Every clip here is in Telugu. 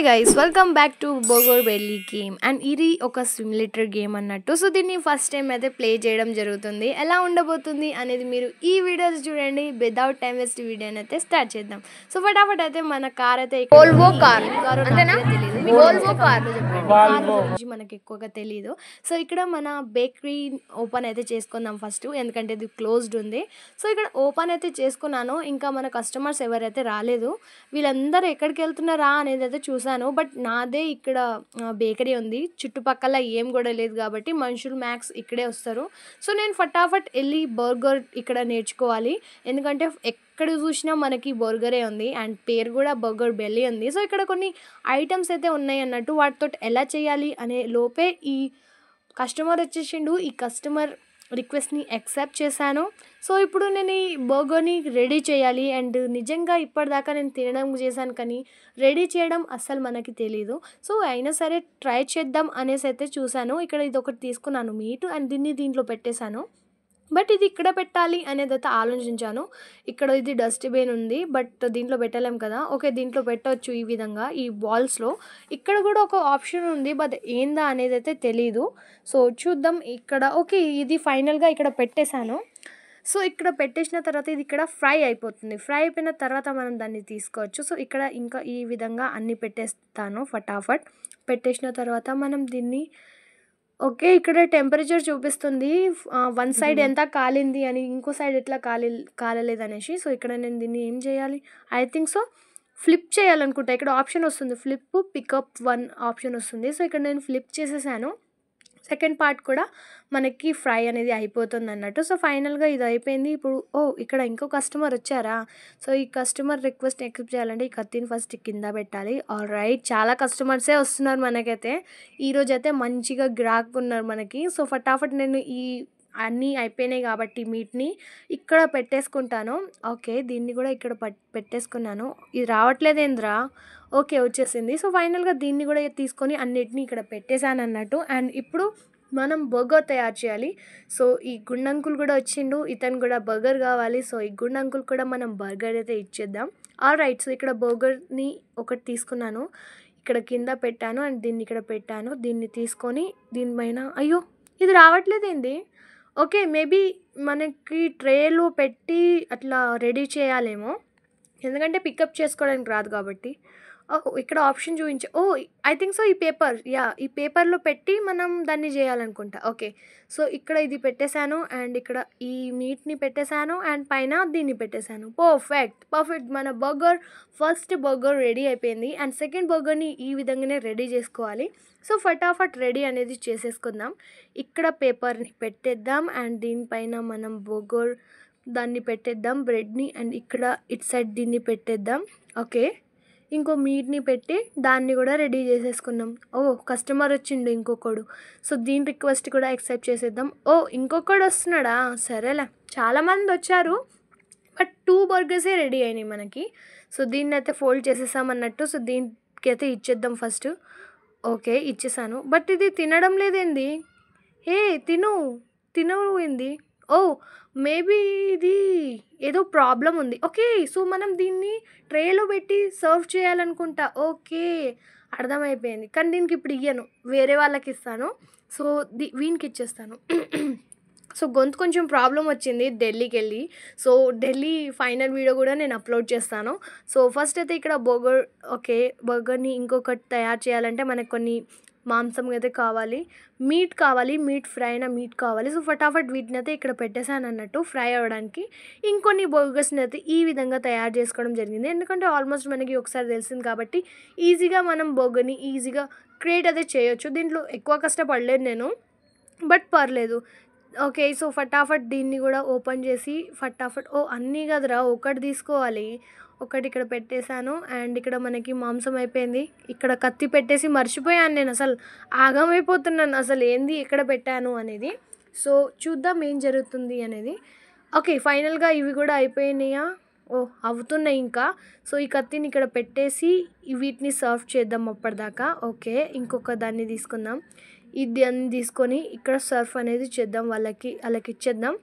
Guys welcome back to Bogor Belly game and ఇది ఒక సిమ్యులేటర్ గేమ్ అన్నట్టు. సో దీన్ని ఫస్ట్ టైం అయితే ప్లే చేయడం జరుగుతుంది. ఎలా ఉండబోతుంది అనేది మీరు ఈ వీడియోస్ చూడండి. వితౌట్ టైం వేస్ట్ వీడియోని అయితే స్టార్ట్ చేద్దాం. సో ఫటాఫట్ అయితే మన కార్ అయితే వోల్వో కార్ అంతేనా? వోల్వో కార్ గురించి మనకి ఎక్కువగా తెలియదు. సో ఇక్కడ మన బేకరీ ఓపెన్ అయితే చేసుకుందాం ఫస్ట్, ఎందుకంటే ఇది క్లోజ్డ్ ఉంది. సో ఇక్కడ ఓపెన్ అయితే చేసుకున్నాను. ఇంకా మన కస్టమర్స్ ఎవరైతే రాలేదు, వీళ్ళందరూ ఎక్కడికి వెళ్తున్నారా అనేది అయితే చూశాను. బట్ నాదే ఇక్కడ బేకరీ ఉంది, చుట్టుపక్కల ఏం కూడా లేదు కాబట్టి మనుషులు మ్యాక్స్ ఇక్కడే వస్తారు. సో నేను ఫటాఫట్ వెళ్ళి బర్గర్ ఇక్కడ నేర్చుకోవాలి, ఎందుకంటే ఎక్కడ చూసినా మనకి బర్గరే ఉంది అండ్ పేరు కూడా బర్గర్ బెల్లీ ఉంది. సో ఇక్కడ కొన్ని ఐటమ్స్ అయితే ఉన్నాయి అన్నట్టు, వాటితో ఎలా చేయాలి అనే లోపే ఈ కస్టమర్ వచ్చేసిండు. ఈ కస్టమర్ రిక్వెస్ట్ని యాక్సెప్ట్ చేశాను. సో ఇప్పుడు నేను ఈ బర్గర్ని రెడీ చేయాలి అండ్ నిజంగా ఇప్పటిదాకా నేను తినడం చేశాను కానీ రెడీ చేయడం అస్సలు మనకి తెలీదు. సో అయినా సరే ట్రై చేద్దాం అనేసి అయితే చూశాను. ఇక్కడ ఇది ఒకటి తీసుకున్నాను మీట్ అండ్ దీంట్లో పెట్టేశాను. బట్ ఇది ఇక్కడ పెట్టాలి అనేది అయితే ఆలోచించాను. ఇక్కడ ఇది డస్ట్బిన్ ఉంది, బట్ దీంట్లో పెట్టలేం కదా. ఓకే, దీంట్లో పెట్టవచ్చు ఈ విధంగా ఈ బాల్స్లో. ఇక్కడ కూడా ఒక ఆప్షన్ ఉంది, బట్ ఏందా అనేది అయితే తెలీదు. సో చూద్దాం ఇక్కడ. ఓకే, ఇది ఫైనల్గా ఇక్కడ పెట్టేశాను. సో ఇక్కడ పెట్టేసిన తర్వాత ఇది ఇక్కడ ఫ్రై అయిపోతుంది. ఫ్రై అయిపోయిన తర్వాత మనం దాన్ని తీసుకోవచ్చు. సో ఇక్కడ ఇంకా ఈ విధంగా అన్నీ పెట్టేస్తాను. ఫటాఫట్ పెట్టేసిన తర్వాత మనం దీన్ని ఓకే, ఇక్కడ టెంపరేచర్ చూపిస్తుంది వన్ సైడ్ ఎంత కాలింది అని, ఇంకో సైడ్ ఎట్లా కాలలేదు అనేసి. సో ఇక్కడ నేను దీన్ని ఏం చేయాలి, ఐ థింక్ సో ఫ్లిప్ చేయాలనుకుంటా. ఇక్కడ ఆప్షన్ వస్తుంది ఫ్లిప్ పికప్ 1 ఆప్షన్ వస్తుంది. సో ఇక్కడ నేను ఫ్లిప్ చేసేసాను. సెకండ్ పార్ట్ కూడా మనకి ఫ్రై అనేది అయిపోతుంది అన్నట్టు. సో ఫైనల్గా ఇది అయిపోయింది. ఇప్పుడు ఇక్కడ ఇంకో కస్టమర్ వచ్చారా. సో ఈ కస్టమర్ రిక్వెస్ట్ యాక్సెప్ట్ చేయాలంటే ఈ కత్తిని ఫస్ట్ కింద పెట్టాలి. ఆల్ రైట్, చాలా కస్టమర్సే వస్తున్నారు మనకైతే. ఈరోజు అయితే మంచిగా గిరాక్ ఉన్నారు మనకి. సో ఫటాఫట్ నేను ఈ అన్నీ అయిపోయినాయి కాబట్టి మీట్ని ఇక్కడ పెట్టేసుకుంటాను. ఓకే, దీన్ని కూడా ఇక్కడ పెట్టేసుకున్నాను. ఇది రావట్లేదేంద్రా. ఓకే, వచ్చేసింది. సో ఫైనల్గా దీన్ని కూడా తీసుకొని అన్నిటినీ ఇక్కడ పెట్టేశాను అన్నట్టు. అండ్ ఇప్పుడు మనం బర్గర్ తయారు చేయాలి. సో ఈ గుండంకుల్ కూడా వచ్చిండు, ఇతను కూడా బర్గర్ కావాలి. సో ఈ గుండంకుల్ కూడా మనం బర్గర్ అయితే ఇచ్చేద్దాం. ఆల్ రైట్, సో ఇక్కడ బర్గర్ని ఒకటి తీసుకున్నాను, ఇక్కడ కింద పెట్టాను అండ్ దీన్ని ఇక్కడ పెట్టాను. దీన్ని తీసుకొని దీనిపైన అయ్యో ఇది రావట్లేదేంది. ఓకే, మేబీ మనకి ట్రేలో పెట్టి అట్లా రెడీ చేయాలేమో, ఎందుకంటే పికప్ చేసుకోవడానికి రాదు కాబట్టి. ఇక్కడ ఆప్షన్ చూపించే ఐ థింక్ సో ఈ పేపర్, ఈ పేపర్లో పెట్టి మనం దాన్ని చేయాలనుకుంటా. ఓకే, సో ఇక్కడ ఇది పెట్టేశాను అండ్ ఇక్కడ ఈ మీట్ని పెట్టేశాను అండ్ పైన దీన్ని పెట్టేశాను. పర్ఫెక్ట్ మన బర్గర్ ఫస్ట్ బర్గర్ రెడీ అయిపోయింది. అండ్ సెకండ్ బర్గర్ని ఈ విధంగానే రెడీ చేసుకోవాలి. సో ఫటాఫట్ రెడీ అనేది చేసేసుకుందాం. ఇక్కడ పేపర్ని పెట్టేద్దాం అండ్ దీనిపైన మనం బర్గర్ దాన్ని పెట్టేద్దాం, బ్రెడ్ని. అండ్ ఇక్కడ ఇటు సైడ్ దీన్ని పెట్టేద్దాం. ఓకే, ఇంకో మీట్ని పెట్టి దాన్ని కూడా రెడీ చేసేసుకున్నాం. కస్టమర్ వచ్చిండు ఇంకొకడు. సో దీని రిక్వెస్ట్ కూడా యాక్సెప్ట్ చేసేద్దాం. ఇంకొకడు వస్తున్నాడా, సరేలే. చాలామంది వచ్చారు బట్ 2 బర్గర్సే రెడీ అయినాయి మనకి. సో దీన్ని అయితే ఫోల్డ్ చేసేసామన్నట్టు. సో దీనికి అయితే ఇచ్చేద్దాం ఫస్ట్. ఓకే, ఇచ్చేసాను. బట్ ఇది తినడం లేదేంది. తినయింది. మేబీ ఇది ఏదో ప్రాబ్లం ఉంది. ఓకే, సో మనం దీన్ని ట్రేలో పెట్టి సర్వ్ చేయాలనుకుంటా. ఓకే, అర్థమైపోయింది. కానీ దీనికి ఇప్పుడు ఇయ్యను, వేరే వాళ్ళకి ఇస్తాను. సో వీనికి ఇచ్చేస్తాను. సో గొంతు కొంచెం ప్రాబ్లం వచ్చింది ఢిల్లీకి వెళ్ళి. సో ఢిల్లీ ఫైనల్ వీడియో కూడా నేను అప్లోడ్ చేస్తాను. సో ఫస్ట్ అయితే ఇక్కడ బర్గర్ని ఇంకొకటి తయారు చేయాలంటే మనకు కొన్ని మాంసం అయితే కావాలి, మీట్ ఫ్రై అయిన మీట్ కావాలి. సో ఫటాఫట్ వీటిని అయితే ఇక్కడ పెట్టేశాను అన్నట్టు ఫ్రై అవ్వడానికి. ఇంకొన్ని బర్గర్స్ని అయితే ఈ విధంగా తయారు చేసుకోవడం జరిగింది, ఎందుకంటే ఆల్మోస్ట్ మనకి ఒకసారి తెలిసింది కాబట్టి ఈజీగా మనం బర్గర్ని ఈజీగా క్రియేట్ అయితే చేయొచ్చు. దీంట్లో ఎక్కువ కష్టపడలేదు నేను, బట్ పర్లేదు. ఓకే, సో ఫటాఫట్ దీన్ని కూడా ఓపెన్ చేసి అన్నీ కదరా ఒకటి తీసుకోవాలి. ఒకటి ఇక్కడ పెట్టేశాను అండ్ ఇక్కడ మనకి మాంసం అయిపోయింది. ఇక్కడ కత్తి పెట్టేసి మర్చిపోయాను నేను, అసలు ఆగమైపోతున్నాను అసలు ఏంది ఎక్కడ పెట్టాను అనేది. సో చూద్దాం ఏం జరుగుతుంది అనేది. ఓకే, ఫైనల్గా ఇవి కూడా అయిపోయినాయా, అవుతున్నాయి ఇంకా. సో ఈ కత్తిని ఇక్కడ పెట్టేసి వీటిని సర్వ్ చేద్దాం అప్పటిదాకా. ఓకే, ఇంకొక దాన్ని తీసుకుందాం. ఇది అన్ని తీసుకొని ఇక్కడ సర్వ్ అనేది చేద్దాం, వాళ్ళకి ఇచ్చేద్దాం.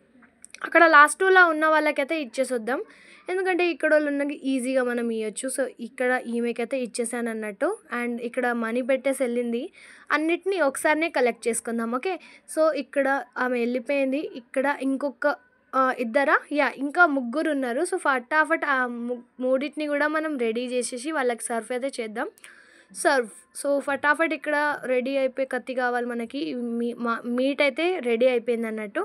అక్కడ లాస్ట్ టూలా ఉన్న వాళ్ళకైతే ఇచ్చేసొద్దాం, ఎందుకంటే ఇక్కడోళ్ళున్నకి ఈజీగా మనం ఇయ్యొచ్చు. సో, ఇక్కడ ఈమెకైతే ఇచ్చేసానన్నట్టు. అండ్ ఇక్కడ మనీ పెట్టేసి ఎళ్ళింది. అన్నిటిని ఒకసారినే కలెక్ట్ చేసుకుందాం. ఓకే. సో, ఇక్కడ ఆమె ఎళ్ళిపోయింది. ఇక్కడ ఇంకొక ఇద్దరా? యాహ్! ఇంకా ముగ్గురున్నారు. సో, ఫటాఫట్ ఆ మూడిటిని గూడా మనం రెడీ జేసేసి వాళ్ళకి సర్వ్ అయితే చేద్దాం. సర్వ్. సో, ఫటాఫట్ ఇక్కడ రెడీ అయిపోయి కత్తి కావాలి మనకి. మీట్ అయితే రెడీ అయిపోయిందన్నట్టు.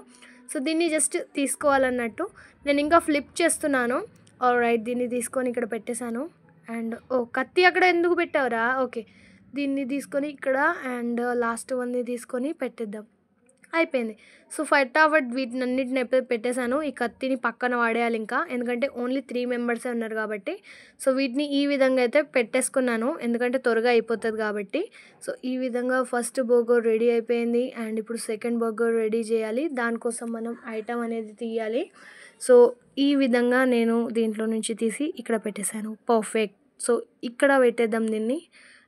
సో, దీన్ని జస్ట్ తీసుకోవాలన్నట్టు. నేను ఇంకా ఫ్లిప్ చేస్తున్నాను. ఆల్రైట్, దీన్ని తీసుకొని ఇక్కడ పెట్టేశాను. అండ్ కత్తి అక్కడ ఎందుకు పెట్టావురా? ఓకే. దీన్ని తీసుకొని ఇక్కడ అండ్ లాస్ట్ వన్‌ని తీసుకొని పెట్టేద్దాం. అయిపోయింది. సో, ఫటాఫట్ వీటినన్నిటిని పెట్టేశాను. ఈ కత్తిని పక్కన వాడేయాలి ఇంకా. ఎందుకంటే ఓన్లీ 3 మెంబర్సే ఉన్నారు కాబట్టి. సో, వీటిని ఈ విధంగా అయితే పెట్టేసుకున్నాను. ఎందుకంటే త్వరగా అయిపోతుంది కాబట్టి. సో, ఈ విధంగా ఫస్ట్ బర్గర్ రెడీ అయిపోయింది. అండ్ ఇప్పుడు సెకండ్ బర్గర్ రెడీ చేయాలి. దానికోసం మనం ఐటెం అనేది తీయాలి. సో, ఈ విధంగా నేను దీంట్లో నుంచి తీసి ఇక్కడ పెట్టేశాను. పర్ఫెక్ట్. సో, ఇక్కడ పెట్టేద్దాం దీన్ని.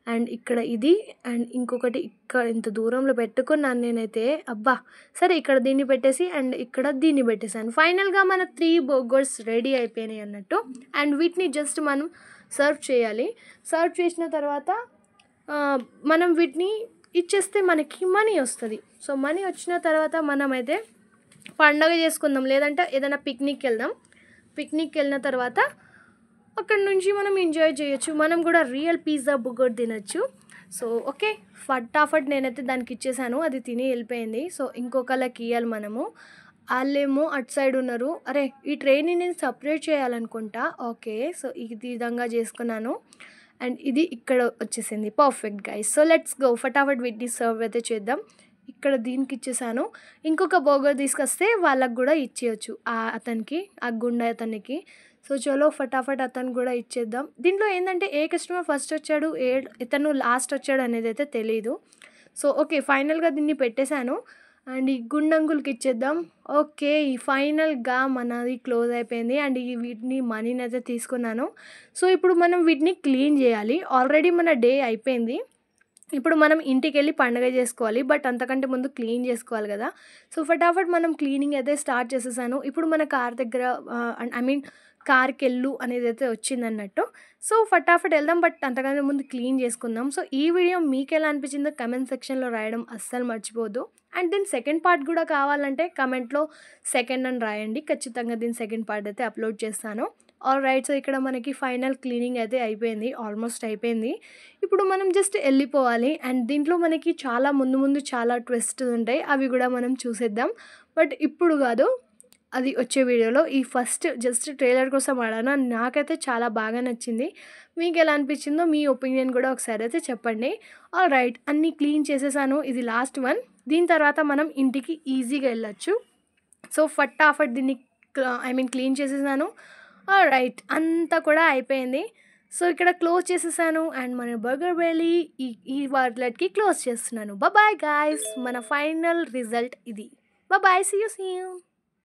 అండ్ ఇక్కడ ఇది అండ్ ఇంకొకటి ఇక్కడ ఇంత దూరంలో పెట్టుకున్నాను నేనైతే. అబ్బా! సరే, ఇక్కడ దీన్ని పెట్టేసి అండ్ ఇక్కడ దీన్ని పెట్టేశాను. ఫైనల్‌గా మన 3 బర్గర్స్ రెడీ అయిపోయినాయి అన్నట్టు. అండ్ వీటిని జస్ట్ మనం సర్వ్ చేయాలి. సర్వ్ చేసిన తర్వాత మనం వీటిని ఇచ్చేస్తే మనకి మనీ వస్తది. సో, మనీ వచ్చిన తర్వాత మనమైతే పండగ చేసుకుందాం. లేదంటే ఏదైనా పిక్నిక్‌కి వెళ్దాం. పిక్నిక్‌కి వెళ్ళిన తర్వాత అక్కడి నుంచి మనం ఎంజాయ్ చేయొచ్చు. మనం కూడా రియల్ పిజ్జా బర్గర్ తినొచ్చు. So, okay. ఫటాఫట్ నేనైతే దానికి ఇచ్చేసాను. అది తిని వెళ్ళిపోయింది. సో, ఇంకొకళ్ళకి ఇయ్యాలి మనము. ఆళ్ళేమో అటు సైడ్ ఉన్నారు. అరే, ఈ ట్రేని నేను సెపరేట్ చేయాలనుకుంటా. ఓకే. సో, ఈ విధంగా చేసుకున్నాను. అండ్ ఇది ఇక్కడ వచ్చేసింది. Perfect guys. So, let's go. ఫటాఫట్ వీటిని సర్వ్ అయితే చేద్దాం. ఇక్కడ దీనికి ఇచ్చేసాను. ఇంకొక బర్గర్ తీసుకొస్తే వాళ్ళకి కూడా ఇచ్చేయచ్చు అతనికి, ఆ గుండా అతనికి. సో, చలో ఫటాఫట్ అతను కూడా ఇచ్చేద్దాం. దీంట్లో ఏంటంటే ఏ కస్టమర్ ఫస్ట్ వచ్చాడు, ఇతను లాస్ట్ వచ్చాడు అనేది అయితే తెలీదు. So, okay. ఫైనల్‌గా దీన్ని పెట్టేశాను. అండ్ ఈ గుండంగులకి ఇచ్చేద్దాం. ఓకే. ఫైనల్‌గా మనది క్లోజ్ అయిపోయింది. అండ్ వీటిని మనీని అయితే తీసుకున్నాను. సో, ఇప్పుడు మనం వీటిని క్లీన్ చేయాలి. ఆల్రెడీ మన డే అయిపోయింది. ఇప్పుడు మనం ఇంటికెళ్ళి పండగ చేసుకోవాలి. బట్ అంతకంటే ముందు క్లీన్ చేసుకోవాలి కదా. సో, ఫటాఫట్ మనం క్లీనింగ్ అయితే స్టార్ట్ చేసేసాను. ఇప్పుడు మన కార్ దగ్గర ఐ మీన్ కార్‌కెళ్ళు అనేది అయితే వచ్చిందన్నట్టు. సో, ఫటాఫట్ వెళ్దాం. బట్ అంతకన్నా ముందు క్లీన్ చేసుకుందాం. సో, ఈ వీడియో మీకు ఎలా అనిపించిందో కమెంట్ సెక్షన్‌లో రాయడం అస్సలు మర్చిపోవద్దు. అండ్ దీని సెకండ్ పార్ట్ కూడా కావాలంటే కమెంట్‌లో సెకండ్ అని రాయండి. ఖచ్చితంగా దీని సెకండ్ పార్ట్ అయితే అప్లోడ్ చేస్తాను. ఆల్రైట్. సో, ఇక్కడ మనకి ఫైనల్ క్లీనింగ్ అయితే అయిపోయింది. ఆల్మోస్ట్ అయిపోయింది. ఇప్పుడు మనం జస్ట్ వెళ్ళిపోవాలి. అండ్ దీంట్లో మనకి చాలా ముందు చాలా ట్విస్ట్స్ ఉంటాయి. అవి కూడా మనం చూసేద్దాం. బట్ ఇప్పుడు కాదు, అది వచ్చే వీడియోలో. ఈ ఫస్ట్ జస్ట్ ట్రైలర్ కోసం ఆడాను. నాకైతే చాలా బాగా నచ్చింది. మీకు ఎలా అనిపించిందో మీ ఒపీనియన్ కూడా ఒకసారి అయితే చెప్పండి. ఆల్రైట్. అన్నీ క్లీన్ చేసేసాను. ఇది లాస్ట్ వన్. దీని తర్వాత మనం ఇంటికి ఈజీగా వెళ్ళొచ్చు. సో, ఫటాఫట్ దీన్ని క్లీన్ చేసేసాను. ఆల్రైట్. అంతా కూడా అయిపోయింది. సో, ఇక్కడ క్లోజ్ చేసేసాను. అండ్ మన బర్గర్ బెల్లీ ఈ వార్లెట్‌కి క్లోజ్ చేస్తున్నాను. Bye guys. మన ఫైనల్ రిజల్ట్ ఇది. బాయ్. See you soon.